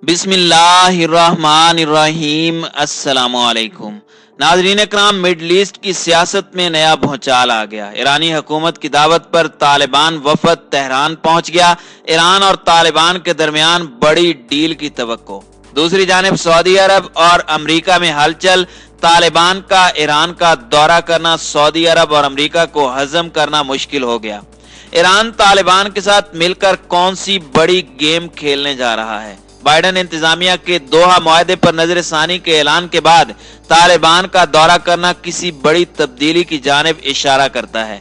بسم اللہ الرحمن الرحیم۔ السلام علیکم ناظرین اکرام، مڈل ایسٹ کی سیاست میں نیا بھونچال آ گیا۔ ایرانی حکومت کی دعوت پر طالبان وفد تہران پہنچ گیا۔ ایران اور طالبان کے درمیان بڑی ڈیل کی توقع۔ دوسری جانب سعودی عرب اور امریکہ میں ہلچل۔ طالبان کا ایران کا دورہ کرنا سعودی عرب اور امریکہ کو ہضم کرنا مشکل ہو گیا۔ ایران طالبان کے ساتھ مل کر کون سی بڑی گیم کھیلنے جا رہا ہے؟ بائیڈن انتظامیہ کے دوحہ معاہدے پر نظر ثانی کے اعلان کے بعد طالبان کا دورہ کرنا کسی بڑی تبدیلی کی جانب اشارہ کرتا ہے۔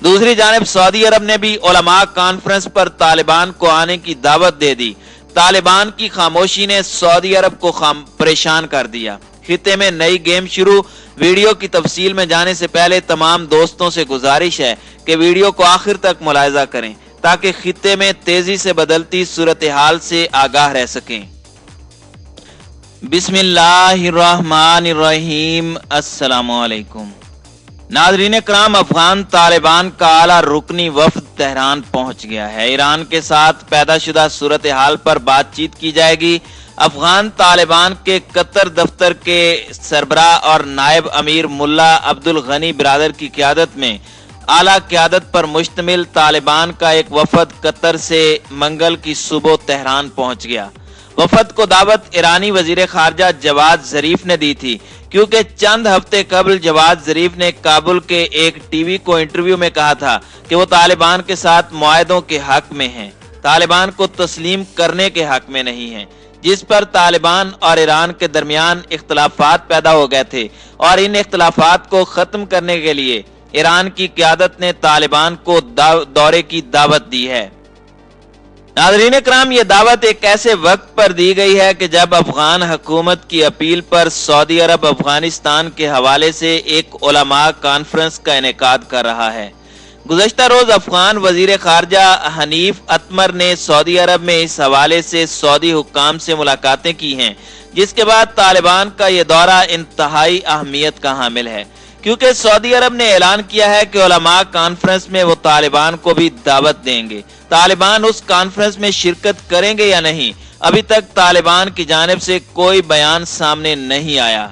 دوسری جانب سعودی عرب نے بھی علماء کانفرنس پر طالبان کو آنے کی دعوت دے دی۔ طالبان کی خاموشی نے سعودی عرب کو پریشان کر دیا۔ خطے میں نئی گیم شروع۔ ویڈیو کی تفصیل میں جانے سے پہلے تمام دوستوں سے گزارش ہے کہ ویڈیو کو آخر تک ملاحظہ کریں تاکہ خطے میں تیزی سے بدلتی صورتحال سے آگاہ رہ سکیں۔ بسم اللہ الرحمن الرحیم۔ السلام علیکم ناظرین اکرام، افغان طالبان کا اعلیٰ رکنی وفد تہران پہنچ گیا ہے۔ ایران کے ساتھ پیدا شدہ صورتحال پر بات چیت کی جائے گی۔ افغان طالبان کے قطر دفتر کے سربراہ اور نائب امیر ملا عبدالغنی برادر کی قیادت میں اعلیٰ قیادت پر مشتمل طالبان کا ایک وفد قطر سے منگل کی صبح تہران پہنچ گیا۔ وفد کو دعوت ایرانی وزیر خارجہ جواد ظریف نے دی تھی، کیونکہ چند ہفتے قبل جواد ظریف نے کابل کے ایک ٹی وی کو انٹرویو میں کہا تھا کہ وہ طالبان کے ساتھ معاہدوں کے حق میں ہیں، طالبان کو تسلیم کرنے کے حق میں نہیں ہیں، جس پر طالبان اور ایران کے درمیان اختلافات پیدا ہو گئے تھے، اور ان اختلافات کو ختم کرنے کے لیے ایران کی قیادت نے طالبان کو دورے کی دعوت دی ہے۔ ناظرین اکرام، یہ دعوت ایک ایسے وقت پر دی گئی ہے کہ جب افغان حکومت کی اپیل پر سعودی عرب افغانستان کے حوالے سے ایک علماء کانفرنس کا انعقاد کر رہا ہے۔ گزشتہ روز افغان وزیر خارجہ حنیف اتمر نے سعودی عرب میں اس حوالے سے سعودی حکام سے ملاقاتیں کی ہیں، جس کے بعد طالبان کا یہ دورہ انتہائی اہمیت کا حامل ہے، کیونکہ سعودی عرب نے اعلان کیا ہے کہ علماء کانفرنس میں وہ طالبان کو بھی دعوت دیں گے۔ طالبان اس کانفرنس میں شرکت کریں گے یا نہیں، ابھی تک طالبان کی جانب سے کوئی بیان سامنے نہیں آیا۔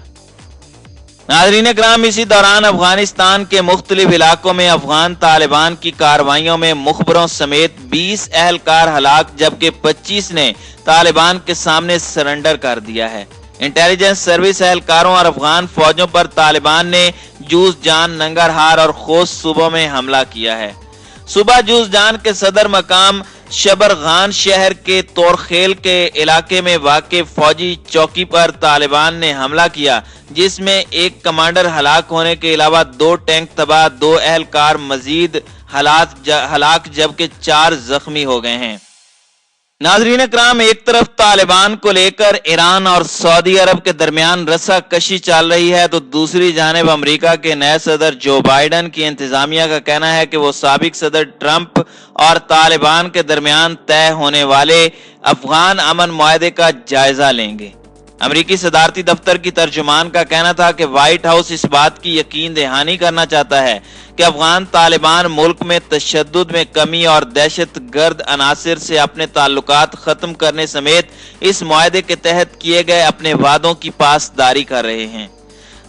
ناظرین اکرام، اسی دوران افغانستان کے مختلف علاقوں میں افغان طالبان کی کارروائیوں میں مخبروں سمیت 20 اہلکار ہلاک، جبکہ 25 نے طالبان کے سامنے سرنڈر کر دیا ہے۔ انٹیلیجنس سروس اہلکاروں اور افغان فوجوں پر طالبان نے جوز جان، ننگرہار اور خوست صوبوں میں حملہ کیا ہے۔ صوبہ جوز جان کے صدر مقام شبرغان شہر کے تورخیل کے علاقے میں واقع فوجی چوکی پر طالبان نے حملہ کیا، جس میں ایک کمانڈر ہلاک ہونے کے علاوہ 2 ٹینک تباہ، 2 اہلکار مزید ہلاک جبکہ 4 زخمی ہو گئے ہیں۔ ناظرین اکرام، ایک طرف طالبان کو لے کر ایران اور سعودی عرب کے درمیان رسا کشی چل رہی ہے، تو دوسری جانب امریکہ کے نئے صدر جو بائیڈن کی انتظامیہ کا کہنا ہے کہ وہ سابق صدر ٹرمپ اور طالبان کے درمیان طے ہونے والے افغان امن معاہدے کا جائزہ لیں گے۔ امریکی صدارتی دفتر کی ترجمان کا کہنا تھا کہ وائٹ ہاؤس اس بات کی یقین دہانی کرنا چاہتا ہے کہ افغان طالبان ملک میں تشدد میں کمی اور دہشت گرد عناصر سے اپنے تعلقات ختم کرنے سمیت اس معاہدے کے تحت کیے گئے اپنے وعدوں کی پاسداری کر رہے ہیں۔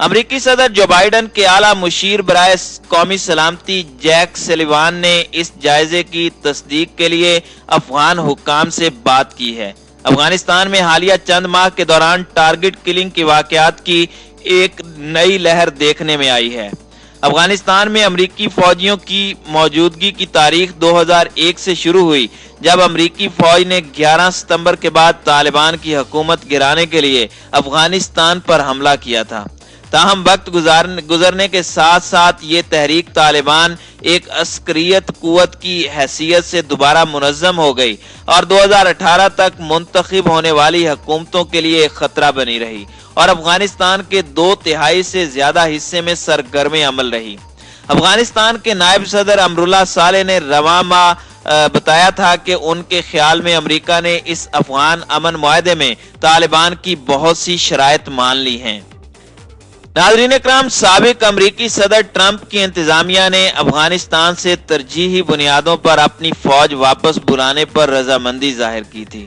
امریکی صدر جو بائیڈن کے اعلیٰ مشیر برائے قومی سلامتی جیک سلیوان نے اس جائزے کی تصدیق کے لیے افغان حکام سے بات کی ہے۔ افغانستان میں حالیہ چند ماہ کے دوران ٹارگٹ کلنگ کے واقعات کی ایک نئی لہر دیکھنے میں آئی ہے۔ افغانستان میں امریکی فوجیوں کی موجودگی کی تاریخ 2001 سے شروع ہوئی، جب امریکی فوج نے 11 ستمبر کے بعد طالبان کی حکومت گرانے کے لیے افغانستان پر حملہ کیا تھا۔ تاہم وقت گزرنے کے ساتھ ساتھ یہ تحریک طالبان ایک عسکریت قوت کی حیثیت سے دوبارہ منظم ہو گئی اور 2018 تک منتخب ہونے والی حکومتوں کے لیے ایک خطرہ بنی رہی اور افغانستان کے 2/3 سے زیادہ حصے میں سرگرم عمل رہی۔ افغانستان کے نائب صدر امراللہ صالح نے رواں ماہ بتایا تھا کہ ان کے خیال میں امریکہ نے اس افغان امن معاہدے میں طالبان کی بہت سی شرائط مان لی ہیں۔ ناظرین اکرام، سابق امریکی صدر ٹرمپ کی انتظامیہ نے افغانستان سے ترجیحی بنیادوں پر اپنی فوج واپس بلانے پر رضامندی ظاہر کی تھی۔